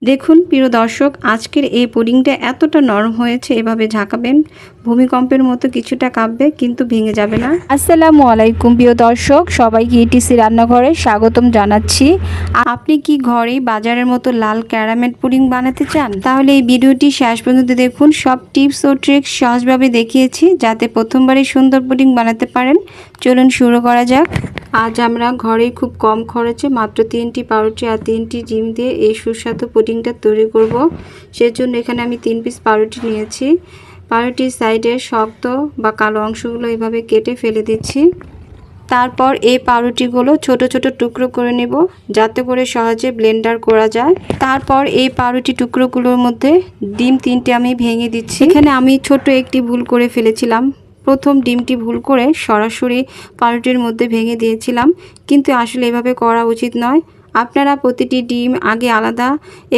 দেখুন প্রিয় দর্শক, আজকের এই পুডিংটা এতটা নরম হয়েছে, এভাবে ঝাঁকাবেন ভূমিকম্পের মতো কিছুটা কাঁপবে কিন্তু ভেঙে যাবে না। আসসালামু আলাইকুম প্রিয় দর্শক, সবাইকে ইটিসি রান্নাঘরে স্বাগতম জানাচ্ছি। আপনি কি ঘরেই বাজারের মতো লাল ক্যারামেল পুডিং বানাতে চান? তাহলে এই ভিডিওটি শেষ পর্যন্ত দেখুন। সব টিপস ও ট্রিক্স সহজভাবে দেখিয়েছি যাতে প্রথমবারই সুন্দর পুডিং বানাতে পারেন। চলুন শুরু করা যাক। আজ আমরা ঘরেই খুব কম খরচে মাত্র 3টি পাউরুটি আর 3টি ডিম দিয়ে এই সুস্বাদু পুডিংটা তৈরি করব। সেজন্য এখানে আমি 3 পিস পাউরুটি নিয়েছি। পাউরুটির সাইডের শক্ত বা কালো অংশগুলো এভাবে কেটে ফেলে দিচ্ছি। তারপর এই পাউরুটিগুলো ছোট ছোট টুকরো করে নেব যাতে করে সহজে ব্লেন্ডার করা যায়। তারপর এই পাউরুটি টুকরোগুলোর মধ্যে ডিম 3টে আমি ভেঙে দিচ্ছি। এখানে আমি ছোট একটি ভুল করে ফেলেছিলাম। প্রথম ডিমটি ভুল করে সরাসরি পাউরুটির মধ্যে ভেঙে দিয়েছিলাম, কিন্তু আসলে এভাবে করা উচিত নয়। আপনারা প্রতিটি ডিম আগে আলাদা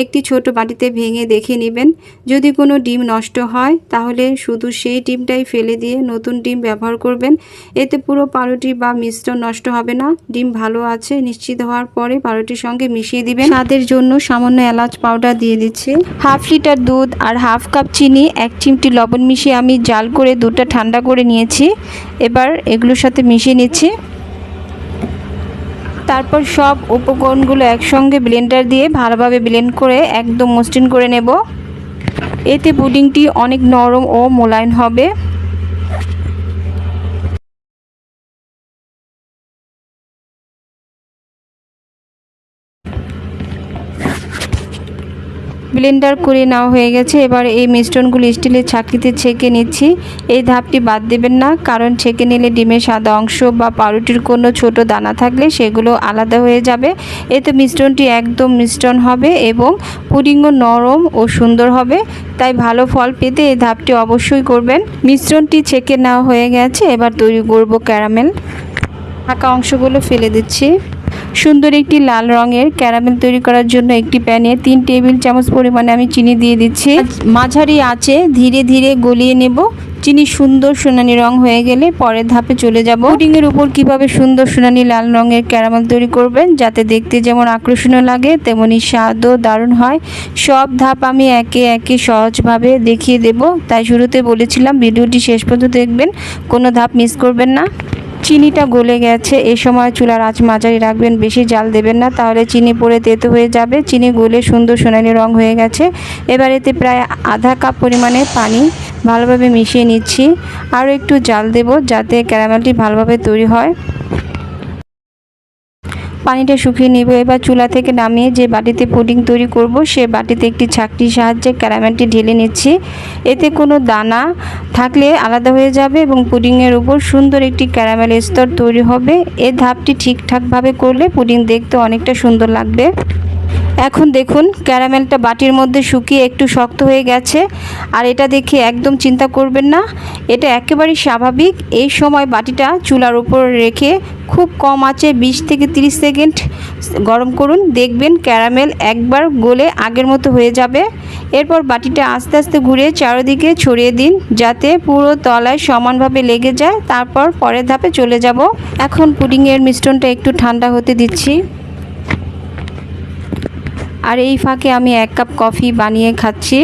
একটি ছোট বাটিতে ভেঙে দেখে নেবেন। যদি কোনো ডিম নষ্ট হয় তাহলে শুধু সেই ডিমটাই ফেলে দিয়ে নতুন ডিম ব্যবহার করবেন। এতে পুরো পাউরুটি বা মিশ্রণ নষ্ট হবে না। ডিম ভালো আছে নিশ্চিত হওয়ার পরে পাউরুটির সঙ্গে মিশিয়ে দিবেন। স্বাদের জন্য সামান্য এলাচ পাউডার দিয়ে দিচ্ছি। হাফ লিটার দুধ আর হাফ কাপ চিনি, 1 চিমটি লবণ মিশিয়ে আমি জাল করে দুধটা ঠান্ডা করে নিয়েছি। এবার এগুলোর সাথে মিশিয়ে নিচ্ছি। তারপর সব উপকরণগুলো একসঙ্গে ব্লেন্ডার দিয়ে ভালোভাবে ব্লেন্ড করে একদম মসৃণ করে নেব। এতে পুডিংটি অনেক নরম ও মোলায়েম হবে। ব্লেন্ডার করে নেওয়া হয়ে গেছে। এবার এই মিশ্রণগুলো স্টিলের ছাঁকনিতে ছেঁকে নিচ্ছি। এই ধাপটি বাদ দেবেন না, কারণ ছেঁকে নিলে ডিমের সাদা অংশ বা পাউরুটির কোনো ছোট দানা থাকলে সেগুলো আলাদা হয়ে যাবে। এতে মিশ্রণটি একদম মিশ্রণ হবে এবং পুডিংও নরম ও সুন্দর হবে। তাই ভালো ফল পেতে এই ধাপটি অবশ্যই করবেন। মিশ্রণটি ছেঁকে নেওয়া হয়ে গেছে। এবার তৈরি করব ক্যারামেল। ফাঁকা অংশগুলো ফেলে দিচ্ছি। সুন্দর একটি লাল রঙের ক্যারামেল তৈরি করার জন্য একটি প্যানে 3 টেবিল চামচ পরিমাণে আমি চিনি দিয়ে দিচ্ছি। মাঝারি আঁচে ধীরে ধীরে গলিয়ে নেব। চিনি সুন্দর সোনালী রং হয়ে গেলে পরের ধাপে চলে যাব। পুডিংয়ের উপর কিভাবে সুন্দর সোনালী লাল রঙের ক্যারামেল তৈরি করবেন যাতে দেখতে যেমন আকর্ষণীয় লাগে তেমনি স্বাদও দারুণ হয়। সব ধাপ আমি একে একে সহজভাবে দেখিয়ে দেব, তাই শুরুতে বলেছিলাম ভিডিওটি শেষ পর্যন্ত দেখবেন, কোনো ধাপ মিস করবেন না। চিনিটা গলে গেছে। এই সময় চুলার আঁচ মাঝারি রাখবেন, বেশি জাল দেবেন না, তাহলে চিনি পড়ে তেতো হয়ে যাবে। চিনি গলে সুন্দর সোনালী রং হয়ে গেছে। এবার এতে প্রায় আধা কাপ পরিমাণে পানি ভালোভাবে মিশিয়ে নিচ্ছি। আরও একটু জাল দেব যাতে ক্যারামেলটি ভালোভাবে তৈরি হয়। পানিটা শুকিয়ে নেব। এবার চুলা থেকে নামিয়ে যে বাটিতে পুডিং তৈরি করব সে বাটিতে একটি ছাঁকনির সাহায্যে ক্যারামেলটি ঢেলে নিচ্ছি। এতে কোনো দানা থাকলে আলাদা হয়ে যাবে এবং পুডিংয়ের উপর সুন্দর একটি ক্যারামেল স্তর তৈরি হবে। এই ধাপটি ঠিকঠাকভাবে করলে পুডিং দেখতে অনেকটা সুন্দর লাগবে। এখন দেখুন ক্যারামেলটা বাটির মধ্যে শুকিয়ে একটু শক্ত হয়ে গেছে। আর এটা দেখে একদম চিন্তা করবেন না, এটা একেবারেই স্বাভাবিক। এই সময় বাটিটা চুলার উপর রেখে খুব কম আঁচে 20 থেকে 30 সেকেন্ড গরম করুন। দেখবেন ক্যারামেল একবার গলে আগের মতো হয়ে যাবে। এরপর বাটিটা আস্তে আস্তে ঘুরিয়ে চারিদিকে ছড়িয়ে দিন যাতে পুরো তলায় সমানভাবে লেগে যায়। তারপর পরের ধাপে চলে যাব। এখন পুডিংয়ের মিশ্রণটা একটু ঠান্ডা হতে দিচ্ছি। আর এই ফাঁকে আমি 1 কাপ কফি বানিয়ে খাচ্ছি।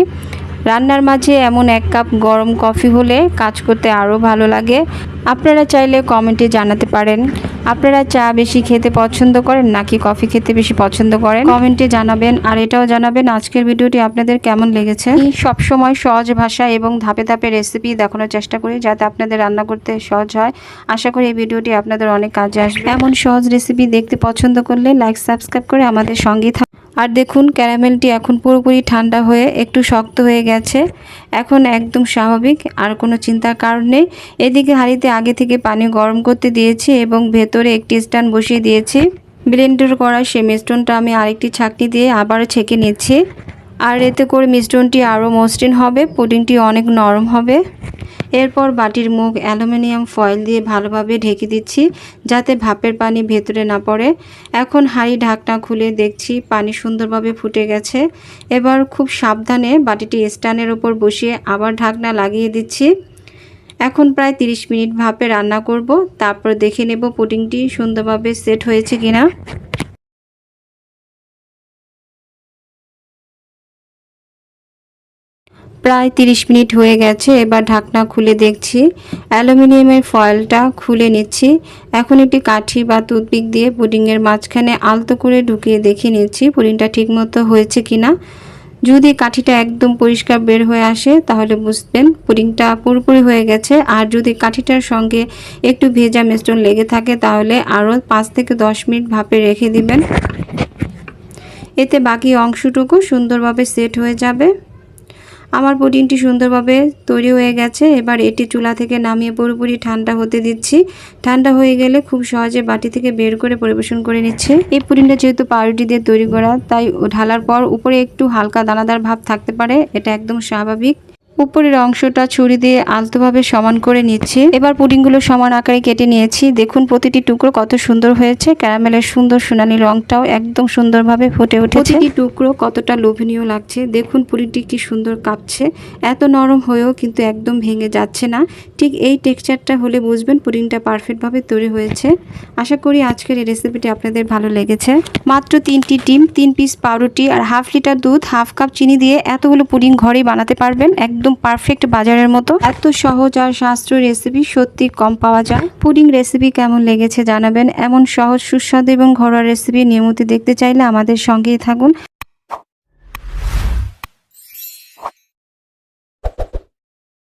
রান্নার মাঝে এমন 1 কাপ গরম কফি হলে কাজ করতে আরও ভালো লাগে। আপনারা চাইলে কমেন্টে জানাতে পারেন আপনারা চা বেশি খেতে পছন্দ করেন নাকি কফি খেতে বেশি পছন্দ করেন, কমেন্টে জানাবেন। আর এটাও জানাবেন আজকের ভিডিওটি আপনাদের কেমন লেগেছে। সব সময় সহজ ভাষা এবং ধাপে ধাপে রেসিপি দেখানোর চেষ্টা করি যাতে আপনাদের রান্না করতে সহজ হয়। আশা করি এই ভিডিওটি আপনাদের অনেক কাজে আসবে। এমন সহজ রেসিপি দেখতে পছন্দ করলে লাইক সাবস্ক্রাইব করে আমাদের সঙ্গেই থাকুন। আর দেখুন ক্যারামেলটি এখন পুরোপুরি ঠান্ডা হয়ে একটু শক্ত হয়ে গেছে। এখন একদম স্বাভাবিক, আর কোনো চিন্তার কারণ নেই। এদিকে হাঁড়িতে আগে থেকে পানি গরম করতে দিয়েছি এবং ভেতরে একটি স্ট্যান্ড বসিয়ে দিয়েছি। ব্লেন্ডার করা সেই মিশ্রণটা আমি আরেকটি ছাঁকনি দিয়ে আবারও ছেঁকে নিচ্ছি। আর এতে করে মিশ্রণটি আরও মসৃণ হবে, পুডিংটি অনেক নরম হবে। এরপর বাটির মুখ অ্যালুমিনিয়াম ফয়েল দিয়ে ভালোভাবে ঢেকে দিচ্ছি যাতে ভাপের পানি ভেতরে না পড়ে। এখন হাঁড়ি ঢাকনা খুলে দেখছি পানি সুন্দরভাবে ফুটে গেছে। এবার খুব সাবধানে বাটিটি স্ট্যান্ডের উপর বসিয়ে আবার ঢাকনা লাগিয়ে দিচ্ছি। এখন প্রায় 30 মিনিট ভাপে রান্না করব। তারপর দেখে নেব পুডিংটি সুন্দরভাবে সেট হয়েছে কিনা। প্রায় 30 মিনিট হয়ে গেছে। এবার ঢাকনা খুলে দেখছি, অ্যালুমিনিয়ামের ফয়েলটা খুলে নিচ্ছি। এখন একটি কাঠি বা টুথপিক দিয়ে পুডিংয়ের মাঝখানে আলতো করে ঢুকিয়ে দেখে নিচ্ছি পুডিংটা ঠিকমতো হয়েছে কিনা। যদি কাঠিটা একদম পরিষ্কার বের হয়ে আসে তাহলে বুঝবেন পুডিংটা পুরোপুরি হয়ে গেছে। আর যদি কাঠিটার সঙ্গে একটু ভেজা মিশ্রণ লেগে থাকে তাহলে আরও 5 থেকে 10 মিনিট ভাপে রেখে দিবেন। এতে বাকি অংশটুকু সুন্দরভাবে সেট হয়ে যাবে। আমার পুডিংটি সুন্দরভাবে তৈরি হয়ে গেছে। এবার এটি চুলা থেকে নামিয়ে পুরোপুরি ঠান্ডা হতে দিচ্ছি। ঠান্ডা হয়ে গেলে খুব সহজে বাটি থেকে বের করে পরিবেশন করে নিচ্ছে। এই পুডিংটা যেহেতু পাউরুটি দিয়ে তৈরি করা, তাই ঢালার পর উপরে একটু হালকা দানাদার ভাব থাকতে পারে, এটা একদম স্বাভাবিক। উপরের অংশটা ছুরি দিয়ে আলতোভাবে সমান করে নিচ্ছি। এবার পুডিংগুলো সমান আকারে কেটে নিয়েছি। দেখুন প্রতিটি টুকরো কত সুন্দর হয়েছে। ক্যারামেলের সুন্দর সোনালী রংটাও একদম সুন্দরভাবে ফুটে উঠেছে। প্রতিটি টুকরো কতটা লোভনীয় লাগছে। দেখুন পুডিংটি কি সুন্দর কাঁপছে। এত নরম হয়েও কিন্তু একদম ভেঙে যাচ্ছে না। ঠিক এই টেক্সচারটা হলে বুঝবেন পুডিংটা পারফেক্টভাবে তৈরি হয়েছে। আশা করি আজকের এই রেসিপিটি আপনাদের ভালো লেগেছে। মাত্র 3টি ডিম, 3 পিস পাউরুটি আর হাফ লিটার দুধ, হাফ কাপ চিনি দিয়ে এতগুলো পুডিং ঘরেই বানাতে পারবেন, একদম পারফেক্ট বাজারের মতো। এত সহজ আর সাশ্রয়ী রেসিপি সত্যি কম পাওয়া যায়। পুডিং রেসিপি কেমন লেগেছে জানাবেন। এমন সহজ, সুস্বাদু এবং ঘরোয়া রেসিপি নিয়মিত দেখতে চাইলে আমাদের সঙ্গেই থাকুন।